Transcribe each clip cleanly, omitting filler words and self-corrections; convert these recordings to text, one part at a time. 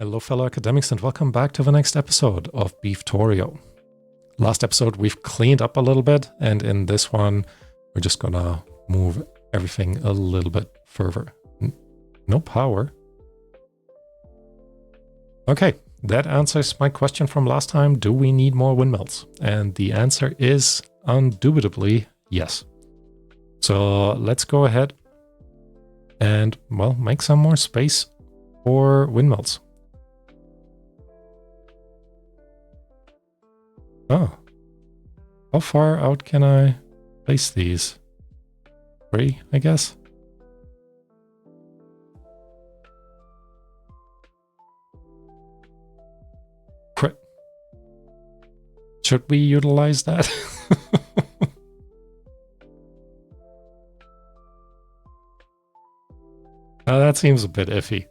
Hello fellow academics and welcome back to the next episode of Beeftorio. Last episode we've cleaned up a little bit, and in this one we're just gonna move everything a little bit further. No power. Okay, that answers my question from last time. Do we need more windmills? And the answer is indubitably yes. So let's go ahead and, well, make some more space for windmills. Oh, how far out can I place these? 3, I guess. Should we utilize that? That seems a bit iffy.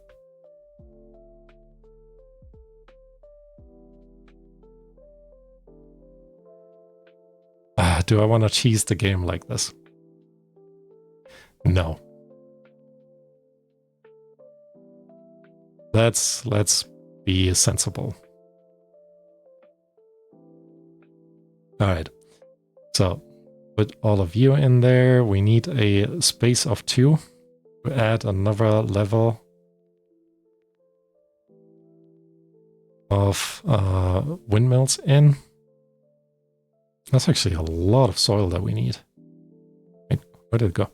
Do I want to cheese the game like this? No. Let's be sensible. All right. So put all of you in there. We need a space of 2 to add another level of windmills in. That's actually a lot of soil that we need. Wait, where did it go?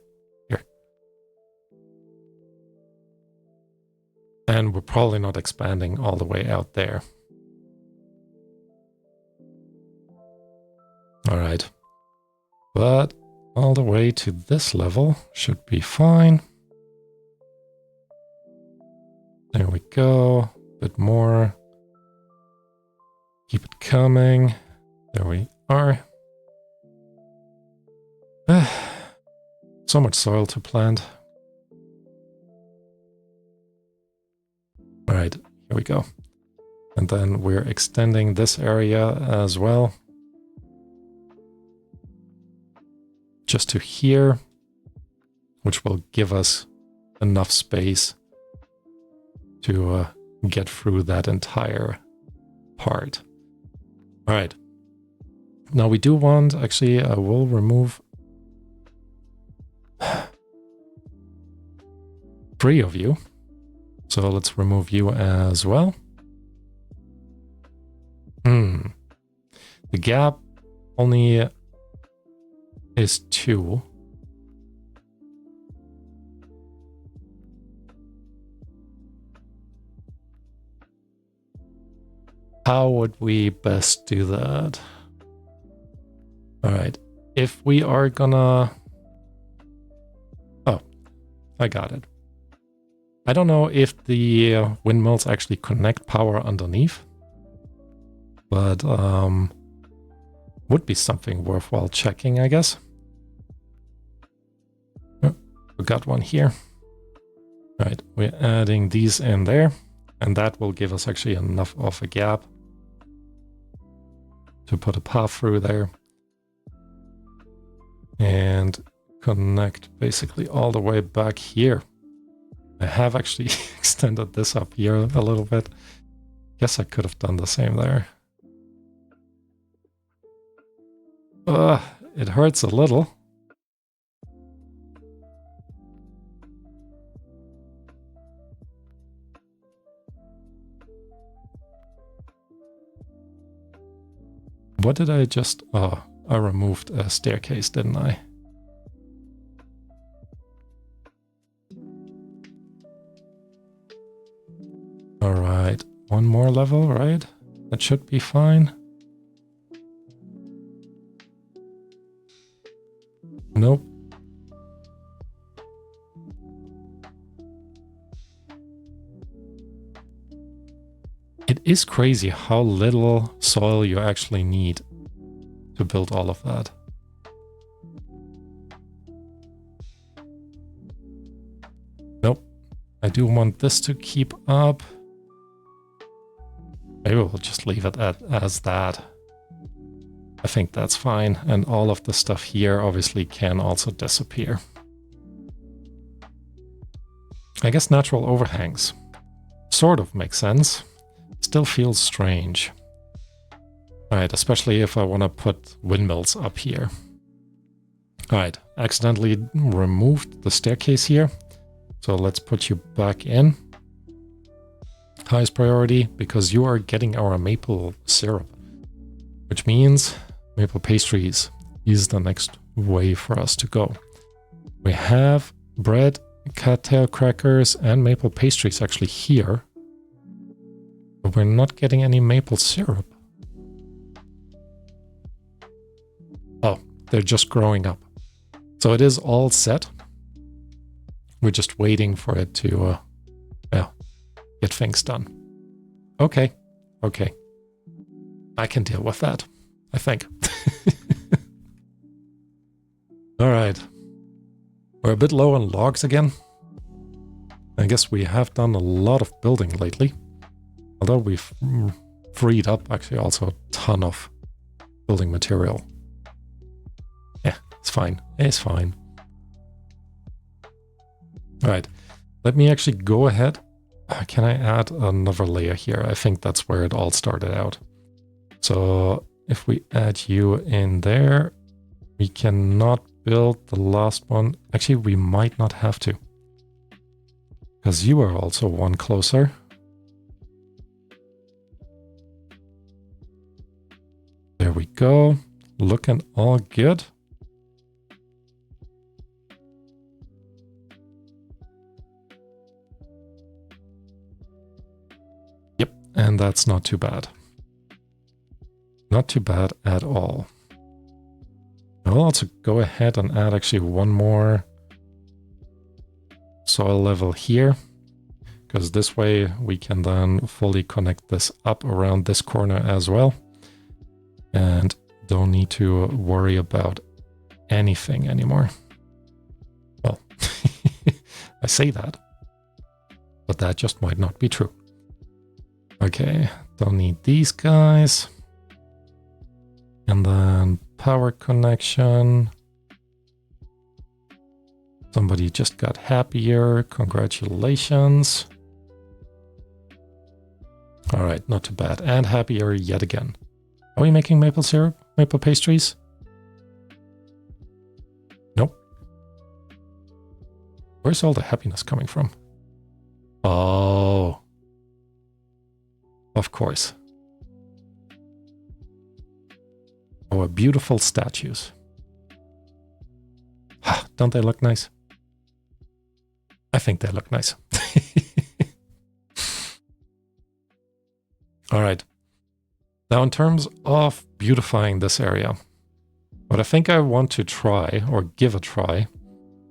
Here. And we're probably not expanding all the way out there. All right. But all the way to this level should be fine. There we go. A bit more. Keep it coming. There we are. So much soil to plant. All right, here we go. And then we're extending this area as well. Just to here, which will give us enough space to get through that entire part. All right. Now we do want, actually, I will remove 3 of you. So let's remove you as well. The gap only is 2. How would we best do that? All right, if we are gonna... Oh, I got it. I don't know if the windmills actually connect power underneath, but would be something worthwhile checking, I guess. Oh, we got one here. All right, we're adding these in there, and that will give us actually enough of a gap to put a path through there. And connect basically all the way back here. I have actually extended this up here a little bit. Guess I could have done the same there. It hurts a little. What did I just... Oh, I removed a staircase, didn't I? All right, one more level, right? That should be fine. Nope. It is crazy how little soil you actually need to build all of that. Nope. I do want this to keep up. Maybe we'll just leave it as that. I think that's fine. And all of the stuff here obviously can also disappear. I guess natural overhangs. sort of makes sense. Still feels strange. Alright, especially if I want to put windmills up here. Alright, accidentally removed the staircase here. So let's put you back in. Highest priority, because you are getting our maple syrup. Which means maple pastries is the next way for us to go. We have bread, cattail crackers, and maple pastries actually here. But we're not getting any maple syrup. Oh, they're just growing up. So it is all set. We're just waiting for it to get things done. Okay. I can deal with that, I think. Alright. We're a bit low on logs again. I guess we have done a lot of building lately. Although we've freed up actually also a ton of building material. Yeah, it's fine. It's fine. Alright, let me actually go ahead. Can I add another layer here? I think that's where it all started out. So if we add you in there, we cannot build the last one. Actually, we might not have to. Because you are also one closer. There we go. Looking all good. Yep, and that's not too bad. Not too bad at all. I'll also go ahead and add actually one more soil level here, because this way we can then fully connect this up around this corner as well. And don't need to worry about anything anymore. Well, I say that, but that just might not be true. Okay, don't need these guys. And then power connection. Somebody just got happier. Congratulations. All right, not too bad. And happier yet again. Are we making maple syrup? Maple pastries? Nope. Where's all the happiness coming from? Oh. Of course. Our beautiful statues. Don't they look nice? I think they look nice. All right. Now, in terms of beautifying this area, what I think I want to try, or give a try,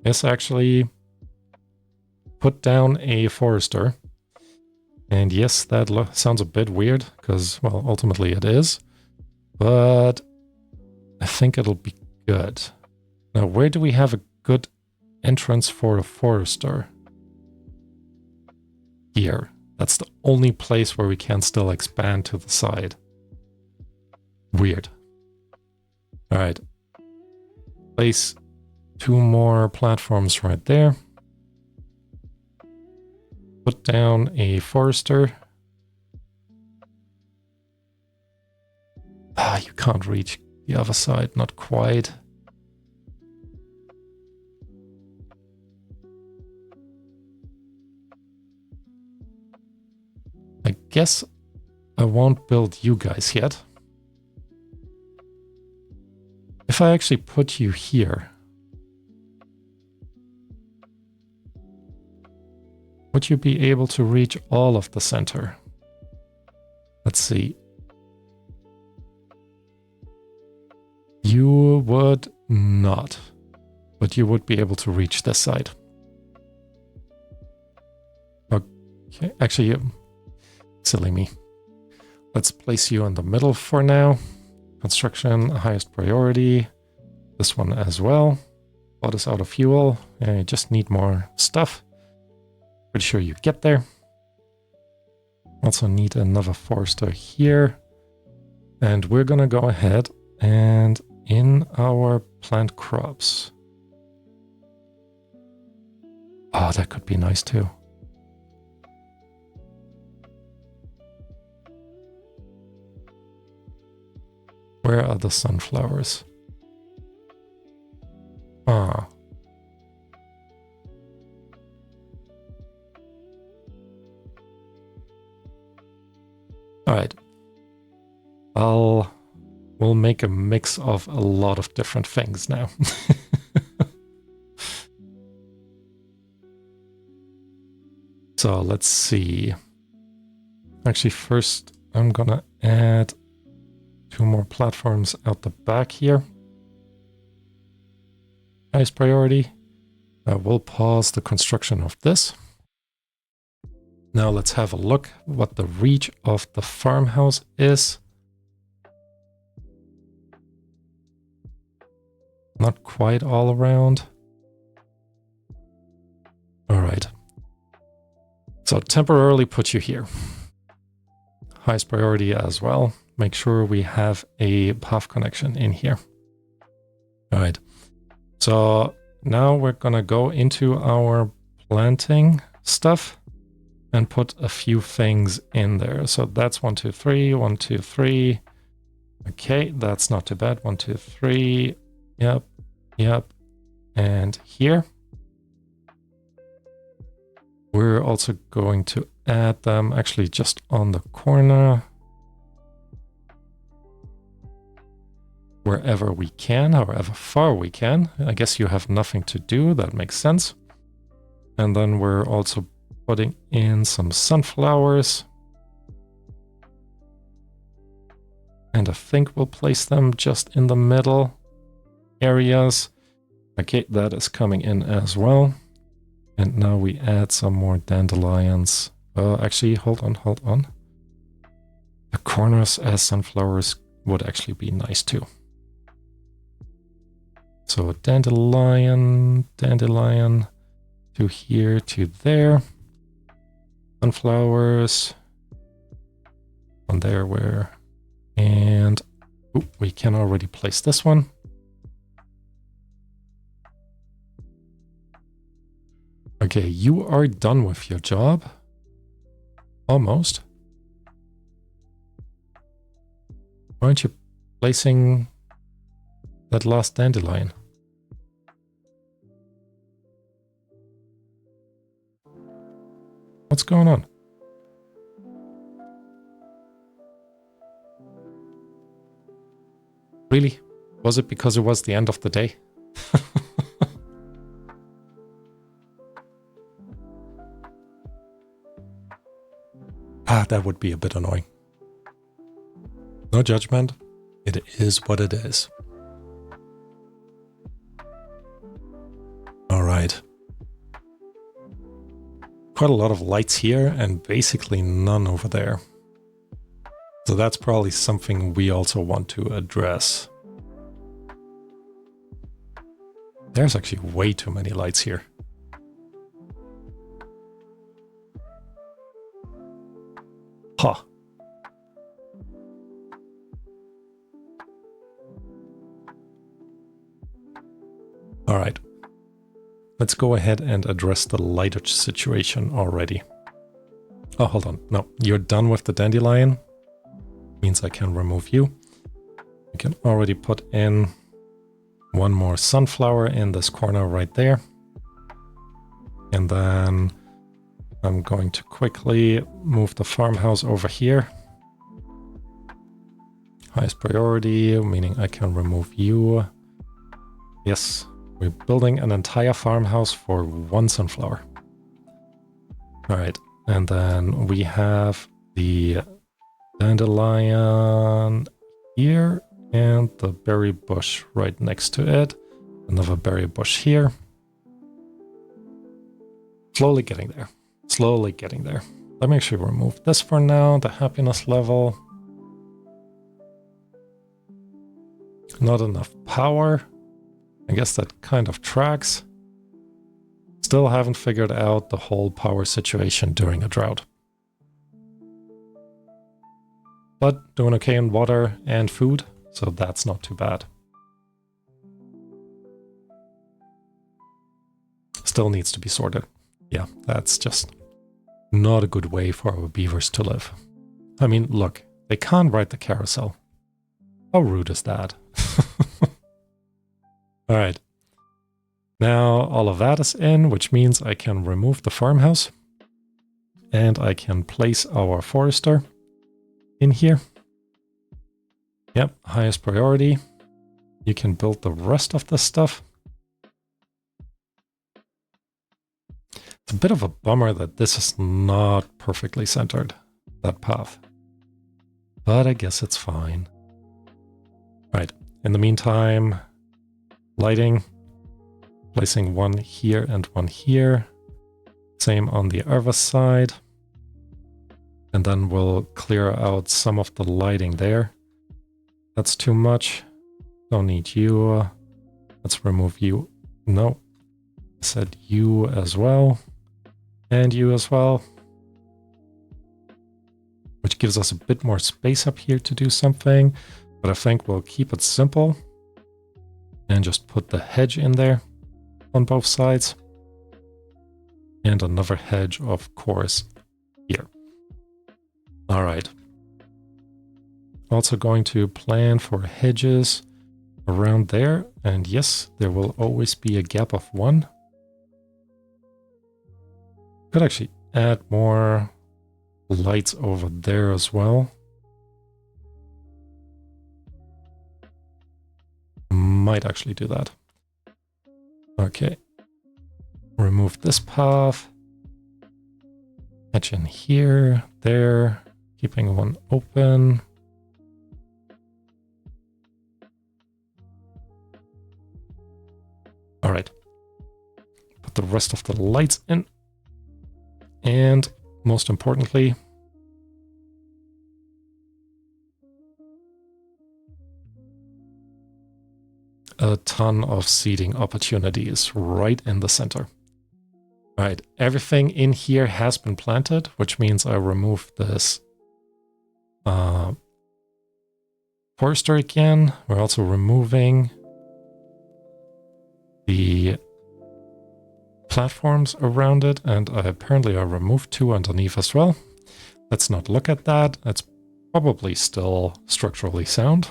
is actually put down a forester. And yes, that sounds a bit weird, because, well, ultimately it is. But I think it'll be good. Now, where do we have a good entrance for a forester? Here. That's the only place where we can still expand to the side. Weird. Alright. Place 2 more platforms right there. Put down a forester. You can't reach the other side, not quite. I guess I won't build you guys yet. If I actually put you here, would you be able to reach all of the center? Let's see. You would not, but you would be able to reach this side. Okay, actually, silly me. Let's place you in the middle for now. Construction, highest priority. This one as well. Plot is out of fuel. I just need more stuff. Pretty sure you get there. Also need another forester here. And we're gonna go ahead and in our plant crops. Oh, that could be nice too. Where are the sunflowers? Ah. Alright. We'll make a mix of a lot of different things now. So let's see. Actually, first I'm gonna add 2 more platforms out the back here. Highest priority. We'll pause the construction of this. Now let's have a look what the reach of the farmhouse is. Not quite all around. All right. So temporarily put you here. Highest priority as well. Make sure we have a path connection in here. All right. So now we're gonna go into our planting stuff and put a few things in there. So that's 1, 2, 3, 1, 2, 3. Okay, that's not too bad. 1, 2, 3. Yep, yep. And here. We're also going to add them actually just on the corner. Wherever we can, however far we can. I guess you have nothing to do, that makes sense. And then we're also putting in some sunflowers. And I think we'll place them just in the middle areas. Okay, that is coming in as well. And now we add some more dandelions. Actually, hold on. The corners as sunflowers would actually be nice too. So dandelion, to here, to there. Sunflowers. On there, where? And we can already place this one. Okay, you are done with your job. Almost. Why aren't you placing that last dandelion? What's going on? Really? Was it because it was the end of the day? That would be a bit annoying. No judgment. It is what it is. All right. Quite a lot of lights here and basically none over there. So that's probably something we also want to address. There's actually way too many lights here. Huh. All right. Let's go ahead and address the lightage situation already. Oh, hold on. No, you're done with the dandelion. Means I can remove you. I can already put in one more sunflower in this corner right there. And then I'm going to quickly move the farmhouse over here. Highest priority, meaning I can remove you. Yes, we're building an entire farmhouse for one sunflower. All right, and then we have the dandelion here and the berry bush right next to it. Another berry bush here. Slowly getting there. Slowly getting there. Let me actually remove this for now, the happiness level. Not enough power. I guess that kind of tracks. Still haven't figured out the whole power situation during a drought. But doing okay in water and food, so that's not too bad. Still needs to be sorted. Yeah, that's just not a good way for our beavers to live. I mean, look, they can't ride the carousel. How rude is that? All right. Now all of that is in, which means I can remove the farmhouse. And I can place our forester in here. Yep, highest priority. You can build the rest of the stuff. It's a bit of a bummer that this is not perfectly centered, that path. But I guess it's fine. Right, in the meantime, lighting. Placing one here and one here. Same on the other side. And then we'll clear out some of the lighting there. That's too much. Don't need you. Let's remove you. No. I said you as well. And you as well. Which gives us a bit more space up here to do something. But I think we'll keep it simple. And just put the hedge in there on both sides. And another hedge, of course, here. All right. Also going to plan for hedges around there. And yes, there will always be a gap of 1. Could actually add more lights over there as well. Might actually do that. Okay. Remove this path. Edge in here, there. Keeping one open. All right. Put the rest of the lights in. And most importantly, a ton of seating opportunities right in the center. All right, everything in here has been planted, which means I remove this forester again. We're also removing the platforms around it, and apparently I removed 2 underneath as well. Let's not look at that. That's probably still structurally sound.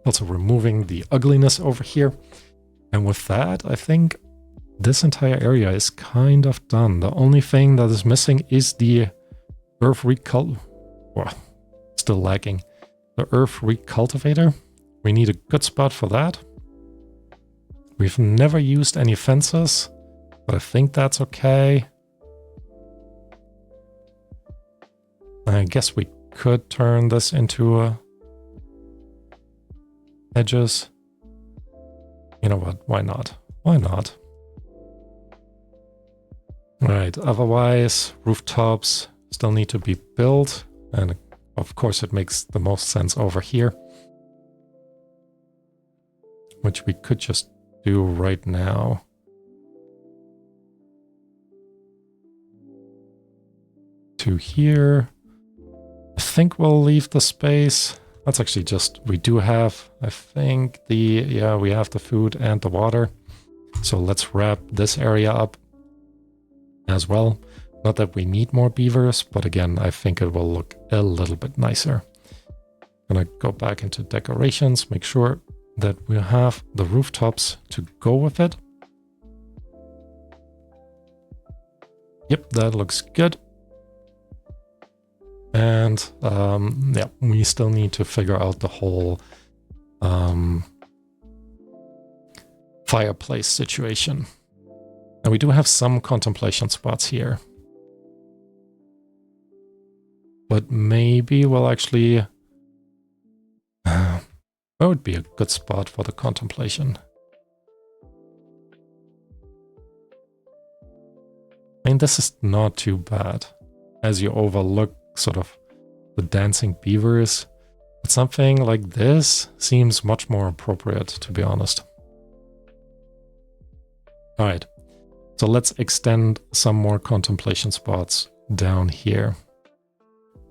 Also removing the ugliness over here. And with that, I think this entire area is kind of done. The only thing that is missing is the earth well, still lacking. The earth recultivator. We need a good spot for that. We've never used any fences, but I think that's okay. I guess we could turn this into edges. You know what? Why not? Why not? Right, otherwise, rooftops still need to be built. And of course, it makes the most sense over here. Which we could just do right now. To here. I think we'll leave the space. That's actually just, we do have, I think, we have the food and the water. So let's wrap this area up as well. Not that we need more beavers, but again, I think it will look a little bit nicer. Gonna go back into decorations, make sure that we have the rooftops to go with it. Yep, that looks good. And yeah, we still need to figure out the whole fireplace situation. And we do have some contemplation spots here. But maybe we'll actually... that would be a good spot for the contemplation. I mean, this is not too bad. As you overlook sort of the dancing beavers. But something like this seems much more appropriate, to be honest. Alright, so let's extend some more contemplation spots down here.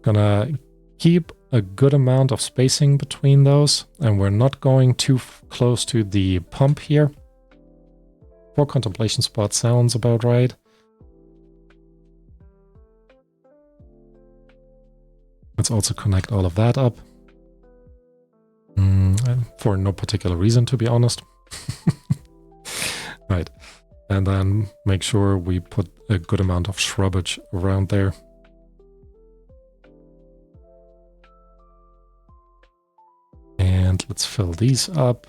Gonna keep a good amount of spacing between those, and we're not going too close to the pump here. 4 contemplation spots sounds about right. Let's also connect all of that up. For no particular reason, to be honest. Right. And then make sure we put a good amount of shrubbage around there. And let's fill these up.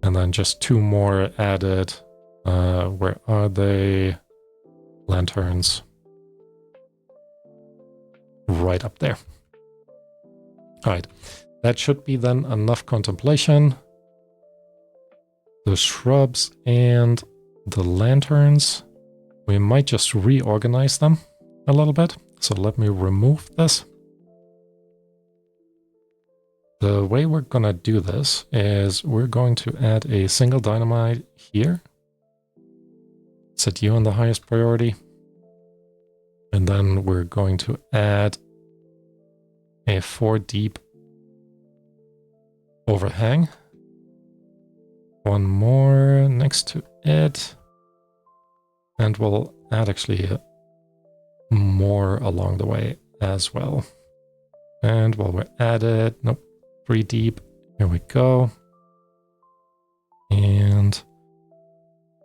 And then just 2 more added. Where are they? Lanterns. Right up there. All right. That should be then enough contemplation. The shrubs and the lanterns. We might just reorganize them a little bit. So let me remove this. The way we're going to do this is we're going to add a single dynamite here. Set you on the highest priority. And then we're going to add a 4 deep overhang. 1 more next to it. And we'll add actually more along the way as well. And while we're at it, nope, 3 deep. Here we go. And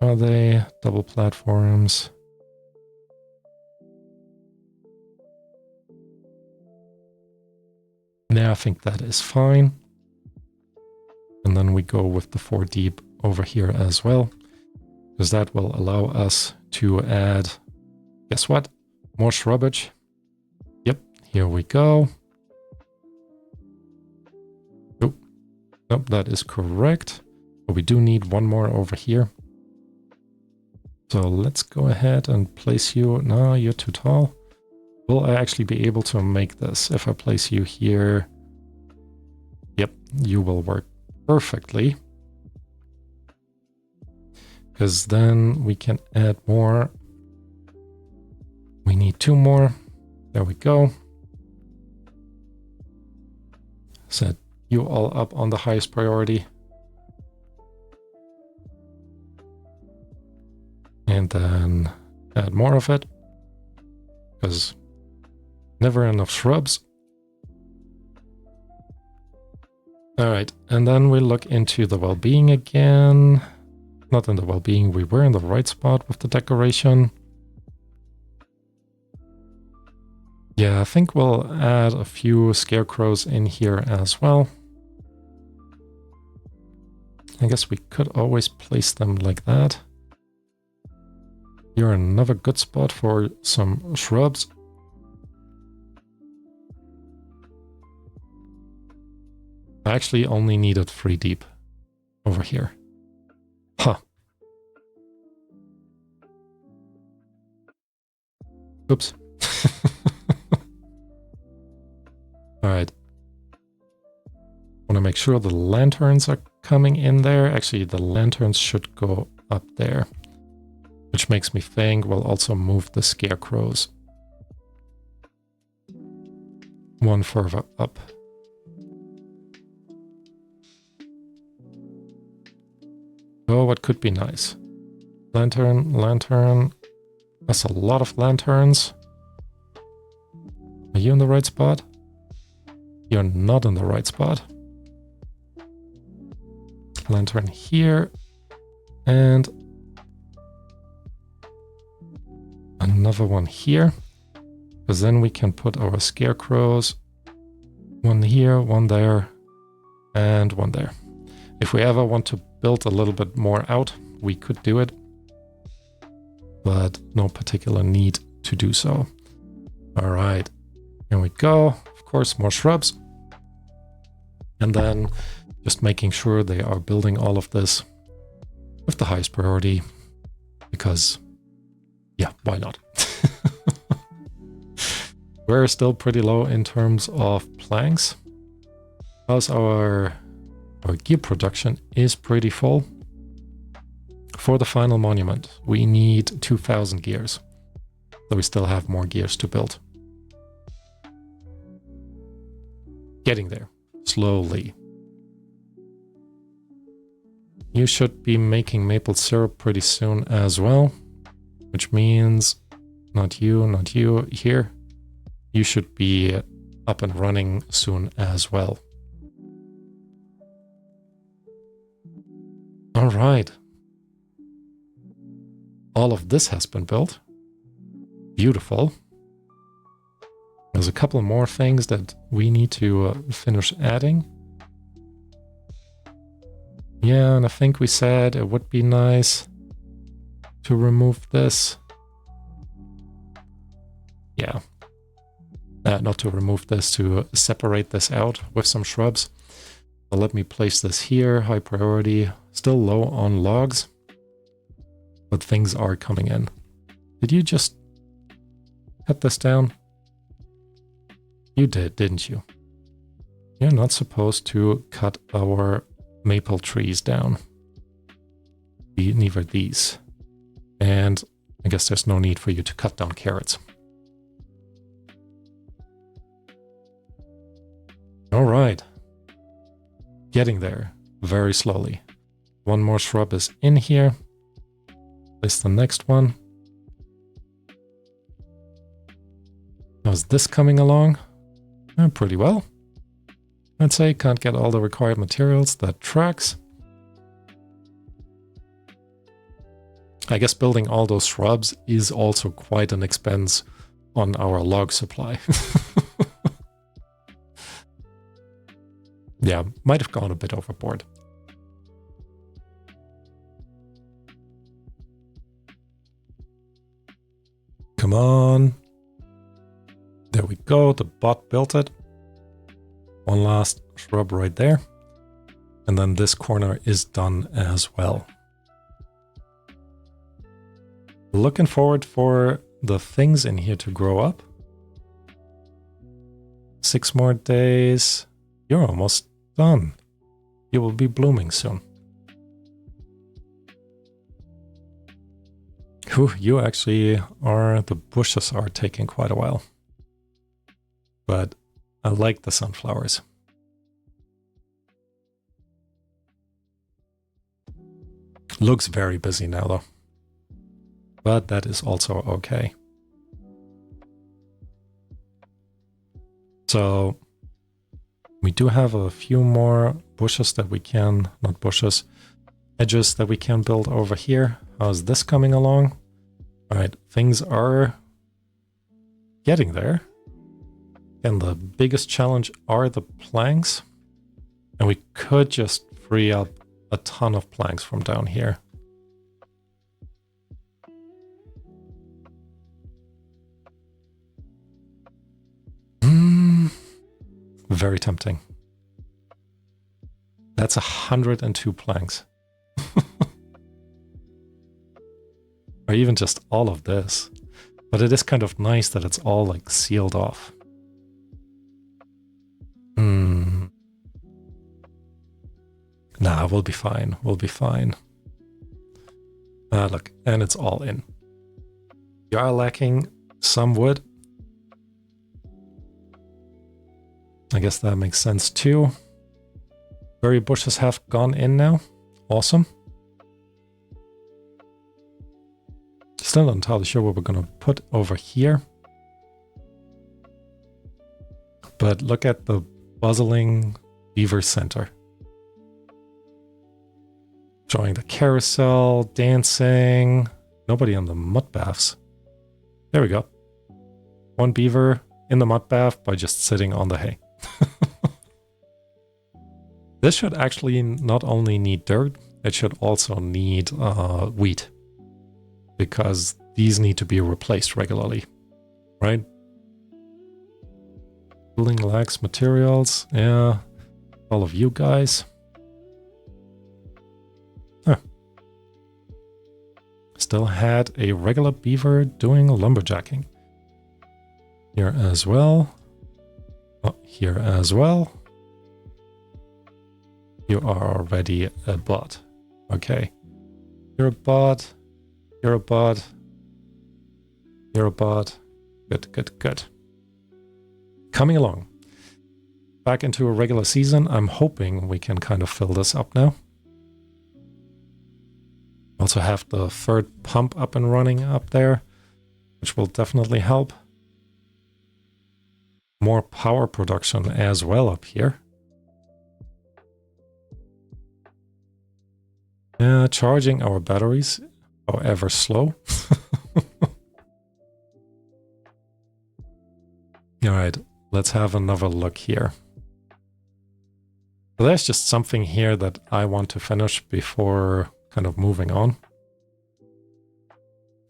are they double platforms? Yeah, I think that is fine. And then we go with the 4 deep over here as well, because that will allow us to add, guess what? More shrubbage. Yep, here we go. Oh, nope, that is correct. But we do need 1 more over here. So let's go ahead and place you. No, you're too tall. Will I actually be able to make this if I place you here? Yep, you will work perfectly. Because then we can add more. We need 2 more. There we go. Set you all up on the highest priority. And then add more of it. Because never enough shrubs. Alright, and then we look into the well-being again. Not in the well-being, we were in the right spot with the decoration. Yeah, I think we'll add a few scarecrows in here as well. I guess we could always place them like that. You're another good spot for some shrubs. I actually only needed 3 deep over here. Huh. Oops. Alright. Want to make sure the lanterns are coming in there. Actually, the lanterns should go up there. Which makes me think we'll also move the scarecrows 1 further up. Oh, what could be nice? Lantern, lantern. That's a lot of lanterns. Are you in the right spot? You're not in the right spot. Lantern here. And another one here. Because then we can put our scarecrows. 1 here, 1 there, and 1 there. If we ever want to build a little bit more out, we could do it. But no particular need to do so. All right, here we go. Of course, more shrubs. And then just making sure they are building all of this with the highest priority. Because, yeah, why not? We're still pretty low in terms of planks. How's our gear production is pretty full. For the final monument, we need 2,000 gears. So we still have more gears to build. Getting there, slowly. You should be making maple syrup pretty soon as well, which means not you, not you. Here, you should be up and running soon as well. All right. All of this has been built. Beautiful. There's a couple more things that we need to finish adding. Yeah, and I think we said it would be nice to remove this. Yeah. Not to remove this, to separate this out with some shrubs. So let me place this here, high priority, still low on logs, but things are coming in. Did you just cut this down? You did, didn't you? You're not supposed to cut our maple trees down. Neither these. And I guess there's no need for you to cut down carrots. All right. Getting there very slowly. One more shrub is in here. Place the next one. How's this coming along? Pretty well. I'd say can't get all the required materials. That tracks. I guess building all those shrubs is also quite an expense on our log supply. Yeah, might have gone a bit overboard. Come on. There we go. The bot built it. One last shrub right there. And then this corner is done as well. Looking forward for the things in here to grow up. 6 more days. You're almost done. You will be blooming soon. Whew, you actually are, the bushes are taking quite a while. But I like the sunflowers. Looks very busy now though. But that is also okay. So we do have a few more bushes that we can, not bushes, edges that we can build over here. How's this coming along? All right, things are getting there. And the biggest challenge are the planks. And we could just free up a ton of planks from down here. Very tempting. That's 102 planks. Or even just all of this. But it is kind of nice that it's all like sealed off. Nah, we'll be fine. We'll be fine. Look, and it's all in. You are lacking some wood. I guess that makes sense too. Berry bushes have gone in now. Awesome. Still not entirely sure what we're going to put over here. But look at the bustling beaver center. Showing the carousel, dancing. Nobody on the mud baths. There we go. One beaver in the mud bath by just sitting on the hay. This should actually not only need dirt, it should also need wheat. Because these need to be replaced regularly, right? Building lacks materials, yeah. All of you guys. Huh. Still had a regular beaver doing lumberjacking. Here as well. Oh, here as well. You are already a bot. Okay. You're a bot. You're a bot. You're a bot. Good, good, good. Coming along. Back into a regular season. I'm hoping we can kind of fill this up now. Also have the third pump up and running up there. which will definitely help. More power production as well up here. Charging our batteries, however slow. Alright, let's have another look here. So there's just something here that I want to finish before kind of moving on.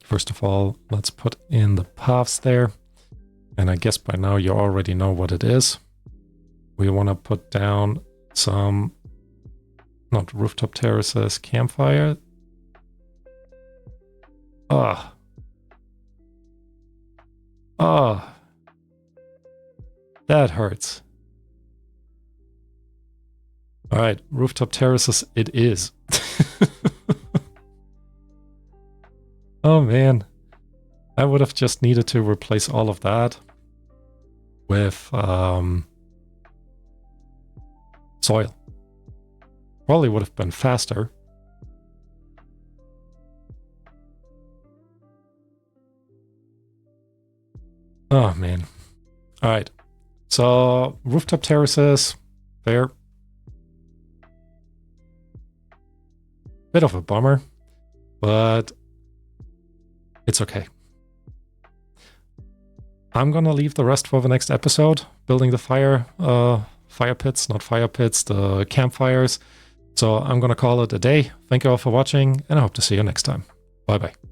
First of all, let's put in the paths there. And I guess by now you already know what it is. We want to put down some, not rooftop terraces, campfire. Ah. Ah. That hurts. Alright, rooftop terraces it is. Oh man. I would have just needed to replace all of that with soil. Probably would have been faster. Oh man. Alright. So rooftop terraces, there. Bit of a bummer, but it's okay. I'm gonna leave the rest for the next episode, building the fire pits, not fire pits, the campfires. So I'm gonna call it a day. Thank you all for watching, and I hope to see you next time. Bye bye.